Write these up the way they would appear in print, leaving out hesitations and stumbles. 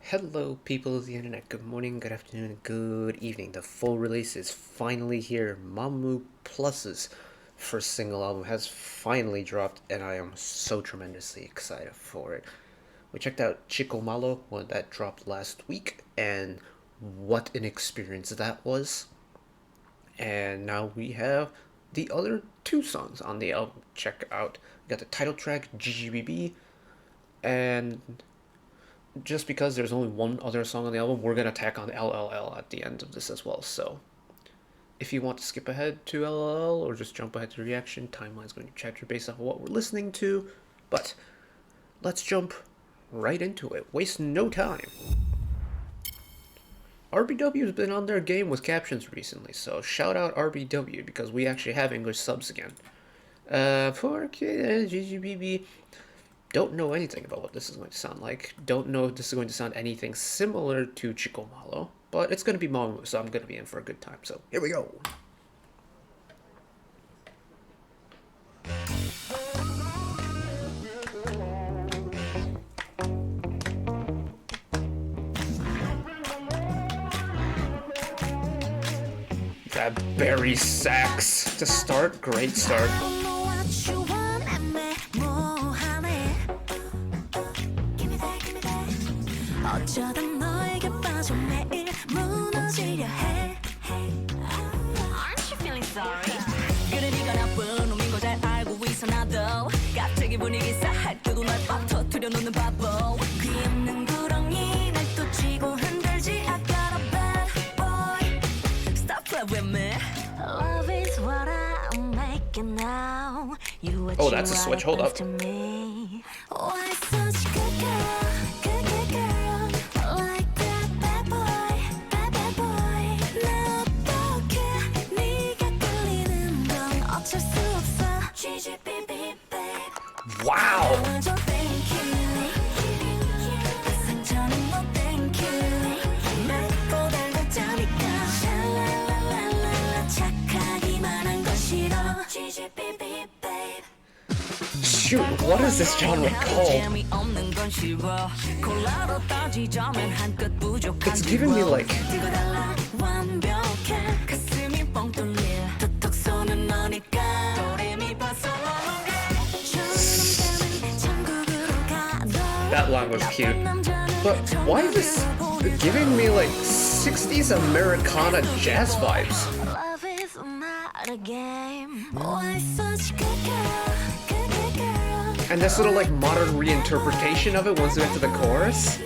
Hello, people of the internet. Good morning, good afternoon, good evening. The full release is finally here. MAMAMOO Plus's first single album has finally dropped, and I am so tremendously excited for it. We checked out Chico Malo, one that dropped last week, and what an experience that was. And now we have the other two songs on the album. Check out. We got the title track, GGBB, and just because there's only one other song on the album, we're gonna tack on LLL at the end of this as well. So if you want to skip ahead to LLL or just jump ahead to the reaction, timeline's going to be chapter based off of what we're listening to. But let's jump right into it. Waste no time. RBW has been on their game with captions recently, so shout out RBW because we actually have English subs again. For GGBB, don't know anything about what this is going to sound like. Don't know if this is going to sound anything similar to Chico Malo, but it's going to be MAMAMOO, so I'm going to be in for a good time. So here we go. That berry sax to start, great start. 어쩌다 너에게 빠져 매일 무너지려 해. Aren't you feeling sorry? 그래 네가 나쁜 놈인 거 잘 알고 있어 나도. 갑자기 분위기 싸할 때도 날 빡 터뜨려 놓는 바보. 귀 없는 구렁이 날 또 쥐고 흔들지. I got a bad boy. Stop playing with me. Love is what I'm making now. Oh, that's a switch. Hold up. Why such good girl? Wow! Shoot, what is this genre called? It's giving me like... That line was cute. But why is this giving me like 60s Americana jazz vibes? And this little like modern reinterpretation of it once we get to the chorus?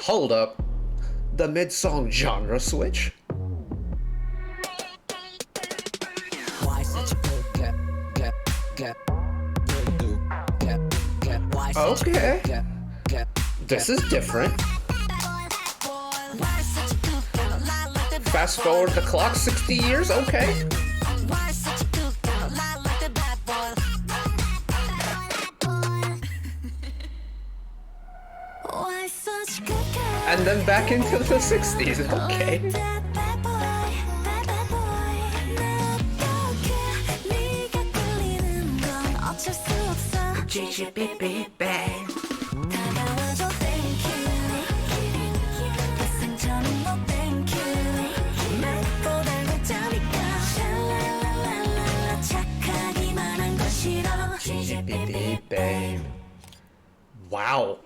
Hold up. The mid-song genre switch? Okay. This is different. Fast forward the clock 60 years? Okay. And then back into the 60s, okay. GGBB bang. GGBB bang. Wow.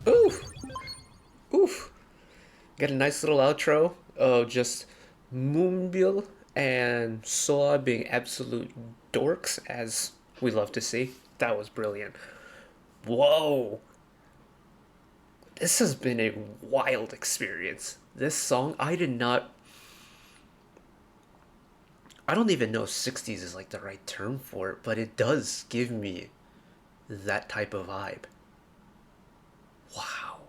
Oof. Oof. Got a nice little outro of just Moonbill and Soa being absolute dorks as we love to see. That was brilliant. Whoa! This has been a wild experience. This song, I don't even know if 60s is like the right term for it, but it does give me that type of vibe. Wow.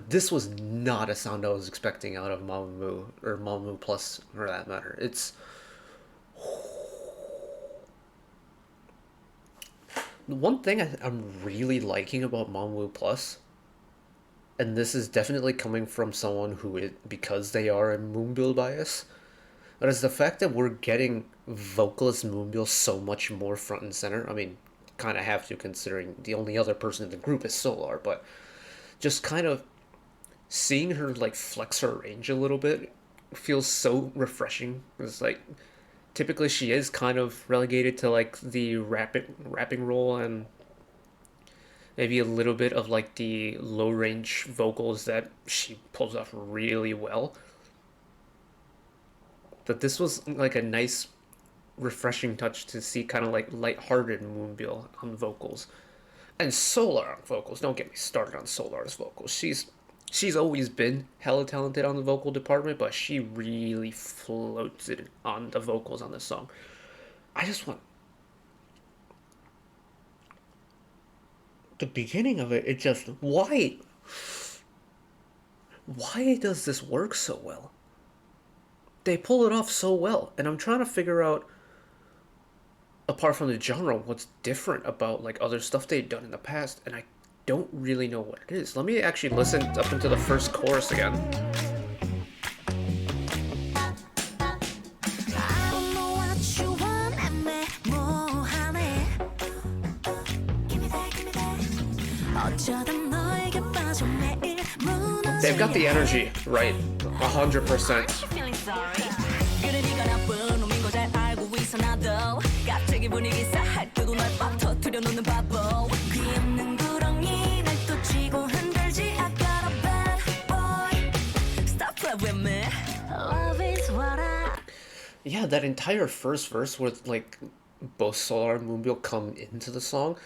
This was not a sound I was expecting out of MAMAMOO or MAMAMOO Plus for that matter. It's one thing I'm really liking about MAMAMOO Plus, and this is definitely coming from someone because they are a Moonbill bias, but it's the fact that we're getting vocalist Moonbill so much more front and center. I mean, kind of have to considering the only other person in the group is Solar, but just kind of seeing her like flex her range a little bit feels so refreshing. It's like typically she is kind of relegated to like the rapping role and maybe a little bit of like the low range vocals that she pulls off really well. But this was like a nice refreshing touch to see kind of like lighthearted Moonbill on vocals. And Solar on vocals. Don't get me started on Solar's vocals. She's always been hella talented on the vocal department, but she really floated on the vocals on this song. I just want the beginning of it. It just why does this work so well? They pull it off so well, and I'm trying to figure out, apart from the genre, what's different about like other stuff they've done in the past, and I don't really know what it is. Let me actually listen up into the first chorus again. They've got the energy right, 100%. Yeah, that entire first verse where like both Solar and Moonbill come into the song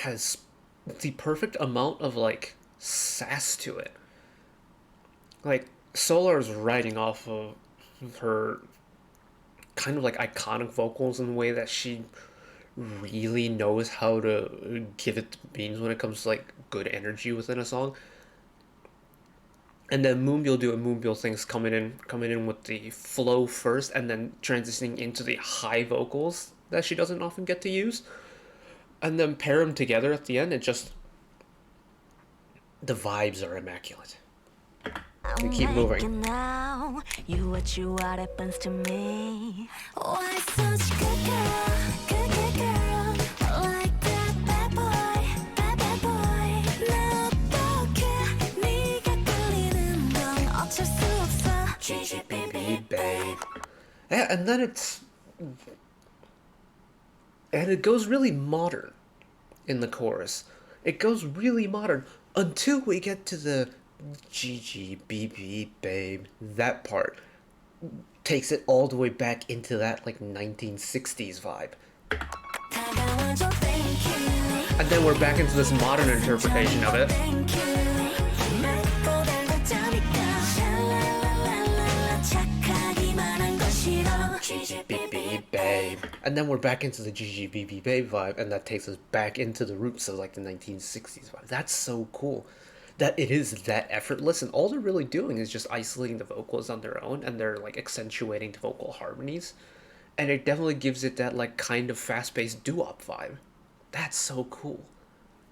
has the perfect amount of like sass to it. Like Solar is riding off of her kind of like iconic vocals in a way that she really knows how to give it beans when it comes to like good energy within a song. And then Moonbill doing Moonbill things coming in with the flow first and then transitioning into the high vocals that she doesn't often get to use. And then pair them together at the end and just the vibes are immaculate. We keep moving. Now, you what happens to me. Why such good girl, like that bad boy. 네가 끌리는 건 어쩔 수 없어. GGBB babe. Yeah, and it goes really modern in the chorus. It goes really modern until we get to the GGBB babe. That part takes it all the way back into that like 1960s vibe. And then we're back into this modern interpretation of it. GGBB babe. And then we're back into the GGBB babe vibe, and that takes us back into the roots of like the 1960s vibe. That's so cool. That it is that effortless, and all they're really doing is just isolating the vocals on their own, and they're like accentuating the vocal harmonies, and it definitely gives it that like kind of fast-paced doo-wop vibe. That's so cool.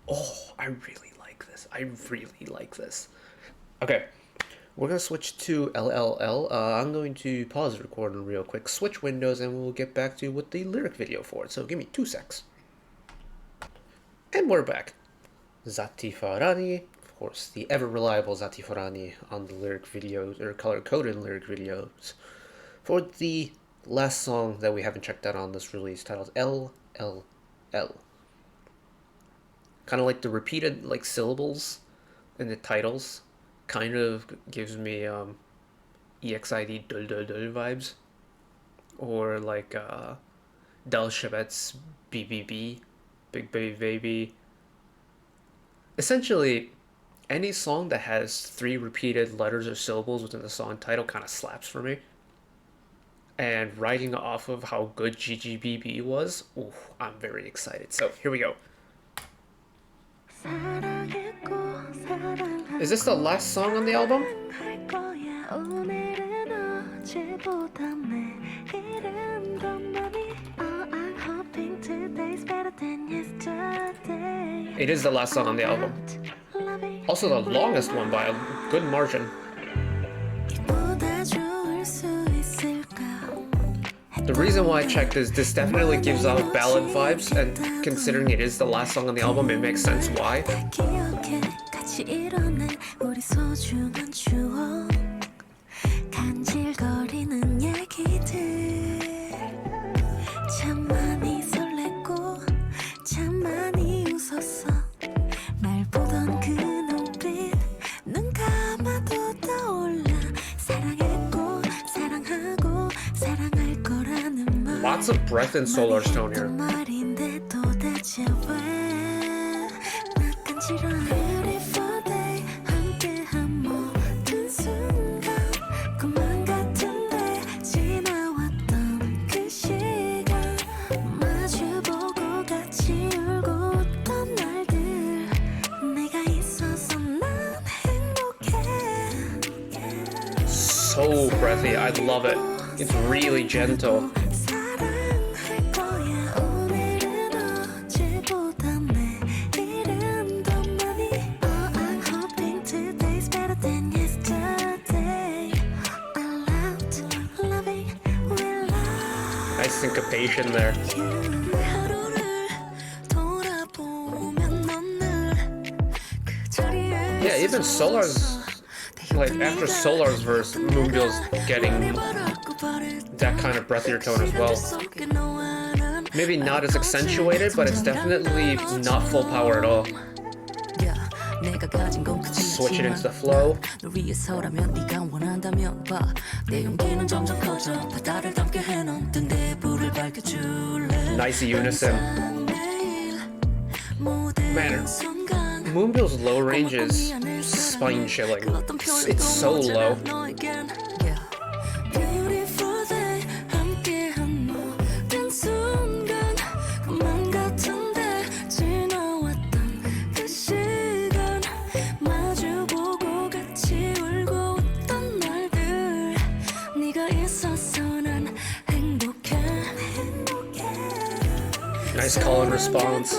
Oh, I really like this. I really like this. Okay, we're gonna switch to LLL. I'm going to pause the recording real quick, switch windows, and we'll get back to with the lyric video for it. So give me 2 secs. And we're back. Zatifarani. Of course, the ever-reliable Zatifarani on the lyric videos, or color-coded lyric videos, for the last song that we haven't checked out on this release, titled LLL. Kind of like the repeated like syllables in the titles, kind of gives me EXID Dul Dul Dul vibes, or like Dal Shabet's BBB, Big Baby Baby. Essentially, any song that has 3 repeated letters or syllables within the song title kind of slaps for me. And riding off of how good GGBB was, ooh, I'm very excited. So here we go. Is this the last song on the album? It is the last song on the album. Also the longest one by a good margin. The reason why I checked is this definitely gives out ballad vibes, and considering it is the last song on the album, it makes sense why. Lots of breath in Solar's tone here. So breathy, I love it. It's really gentle. Nice syncopation there. Yeah, even Solar's, like, after Solar's verse, Moonbill's getting that kind of breathier tone as well. Maybe not as accentuated, but it's definitely not full power at all. Switch it into the flow. Nice unison. Man, Moonbill's low range is spine chilling. It's so low. Nice call and response.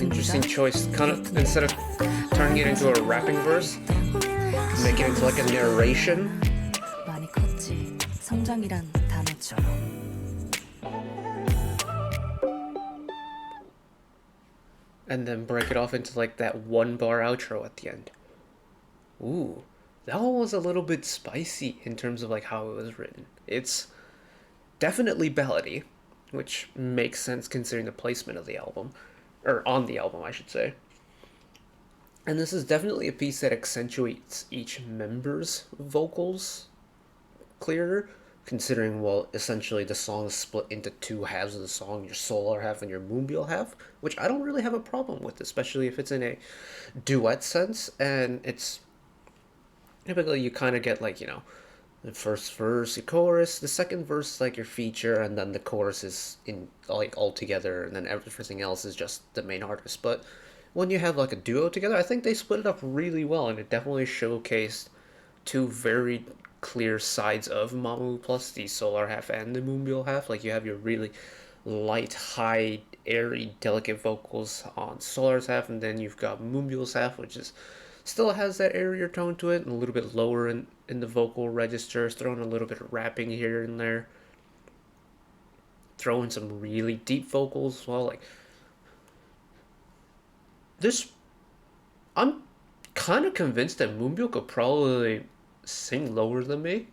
Interesting choice. Kind of, instead of turning it into a rapping verse, make it into like a narration. And then break it off into like that 1-bar outro at the end. Ooh, that one was a little bit spicy in terms of like how it was written. It's definitely ballady, which makes sense considering the placement of the album. Or on the album, I should say. And this is definitely a piece that accentuates each member's vocals clearer, considering, well, essentially the song is split into 2 halves of the song, your Solar half and your Moonbill half, which I don't really have a problem with, especially if it's in a duet sense, and it's typically you kind of get like, you know, the first verse, your chorus, the second verse like your feature, and then the chorus is in like all together, and then everything else is just the main artist. But when you have like a duo together, I think they split it up really well, and it definitely showcased 2 very clear sides of MAMAMOO plus, the Solar half and the Moonbill half. Like you have your really light, high, airy, delicate vocals on Solar's half, and then you've got Moonbill's half, which is still has that airier tone to it, and a little bit lower in the vocal registers, throwing a little bit of rapping here and there, throwing some really deep vocals as well. Like this I'm kind of convinced that Moonbyul could probably sing lower than me.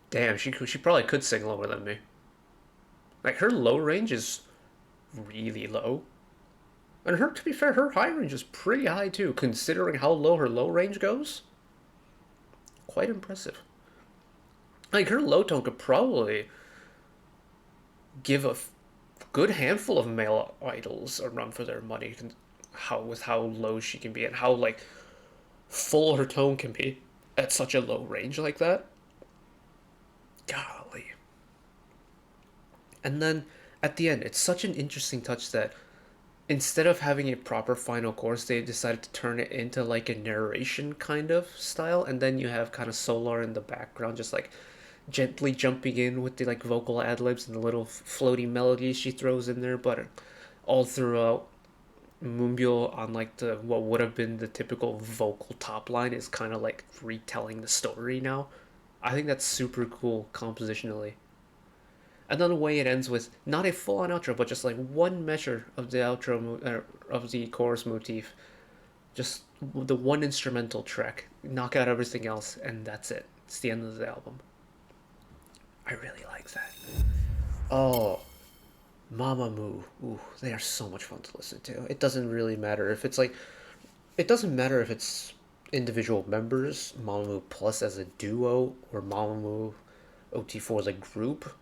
Damn, she probably could sing lower than me. Like her low range is really low. And her, to be fair, her high range is pretty high too, considering how low her low range goes. Quite impressive. Like her low tone could probably give a good handful of male idols a run for their money. How with how low she can be and how like full her tone can be at such a low range like that. Golly. And then at the end, it's such an interesting touch that instead of having a proper final chorus, they decided to turn it into like a narration kind of style, and then you have kind of Solar in the background, just like gently jumping in with the like vocal ad libs and the little floaty melodies she throws in there, but all throughout Moonbyul on like the what would have been the typical vocal top line is kind of like retelling the story now. I think that's super cool compositionally. And then the way it ends with not a full-on outro, but just like one measure of the of the chorus motif, just the one instrumental track, knock out everything else, and that's it. It's the end of the album. I really like that. Oh, MAMAMOO. Ooh, they are so much fun to listen to. It doesn't really matter if it's like, it doesn't matter if it's individual members, MAMAMOO Plus as a duo, or MAMAMOO OT4 as a group.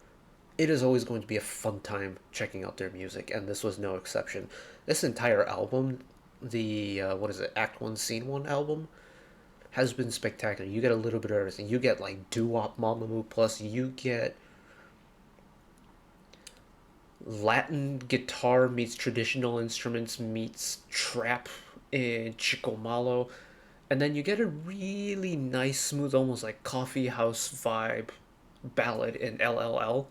It is always going to be a fun time checking out their music, and this was no exception. This entire album, the what is it, Act One, Scene One album, has been spectacular. You get a little bit of everything. You get like doo-wop Mamamoo plus. You get Latin guitar meets traditional instruments meets trap in Chico Malo, and then you get a really nice, smooth, almost like coffee house vibe ballad in LLL.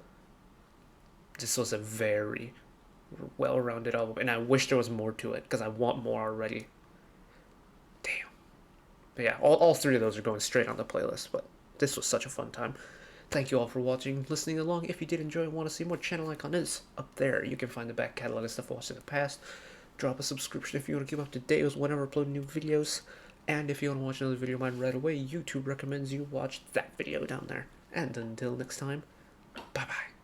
This was a very well-rounded album, and I wish there was more to it because I want more already. Damn. But yeah, all three of those are going straight on the playlist. But this was such a fun time. Thank you all for watching, listening along. If you did enjoy and want to see more, channel icon is up there. You can find the back catalog of stuff I watched in the past. Drop a subscription if you want to keep up to date with whenever I upload new videos. And if you want to watch another video of mine right away, YouTube recommends you watch that video down there. And until next time, bye bye.